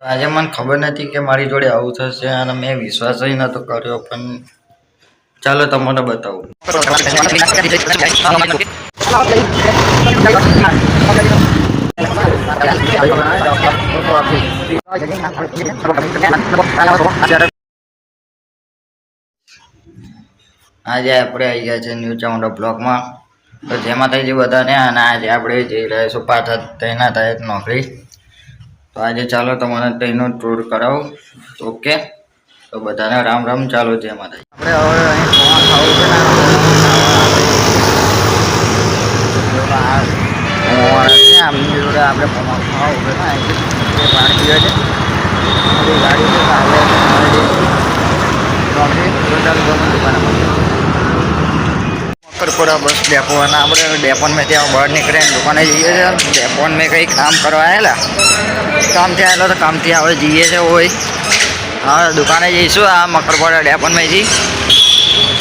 આજે મને ખબર નથી કે મારી જોડે આવું થશે અને મેં વિશ્વાસ જ નતો કર્યો, પણ ચાલો તમને બતાવું. આજે આપણે આવી ગયા છે ન્યૂ ચામુંડા બ્લોકમાં. તો જેમાં થઈ છે બધાને, અને આજે આપણે જઈ રહ્યા છું પાછા તૈનાત થાય નોકરી. તો આજે ચાલો તમને તેનો ટૂર કરાવું. ઓકે, તો બધાને રામ રામ. ચાલો જેમાં થાય આપણે હવે અહીં પૌવા ખાવું છે ને, આમની જોડે આપણે પૌવા ખાવા ઉભે ને અહીંથી પાણી પીવે છે. ગાડી છે મકરપુરા બસ ડેપો, અને આપણે ડેપોન મેં ત્યાં બહાર નીકળ્યા દુકાને જઈએ છીએ. ડેપોન મેં કંઈ કામ કરવા આવેલા, કામથી આવેલા તો કામથી આપણે જઈએ છીએ હોય. હા, દુકાને જઈશું આ મકરપુરા ડેપોન મેં જઈ.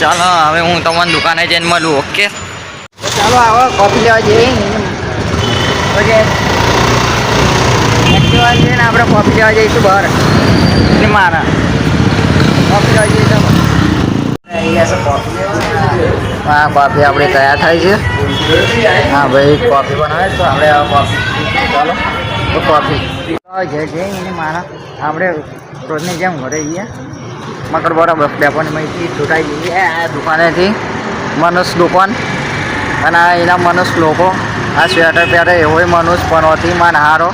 ચાલો હવે હું તમને દુકાને જઈને મળું. ઓકે, ચાલો આવો કોફી લેવા જઈએ. એક્ટિવા જઈને આપણે કોફી લેવા જઈશું બહાર. મારા કોફી લેવા જઈએ તમે. હા, કોફી આપણે તૈયાર થાય છે. હા ભાઈ, કોફી બનાવે તો આપણે કોફી. ચાલો તો કોફી જઈને મારા આપણે રોજની જેમ ઘરે જઈએ. મકરપુરા બસ ડેપોનમાંથી છૂટાઈ જઈએ આ દુકાનેથી. મનુષ્ય દુકાન, અને એના મનુષ્ય લોકો આ સ્વેટર પહેરે એવો મનુષ્ય પનોથી માન હારો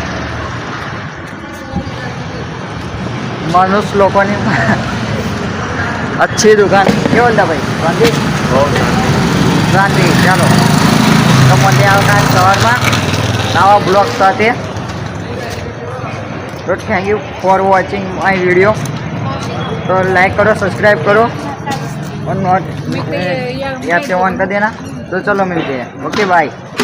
મનુષ્ય લોકોની अच्छी दुकान. क्या बोलता भाई? गांधी गांधी. ચાલો તો મને આવતા સવારમાં નવા બ્લોગ સાથે. તો thank you for watching my video. तो लाइक करो, सब्सक्राइब करो और नोट याद से ऑन कर देना. तो चलो मिलते हैं. Okay bye.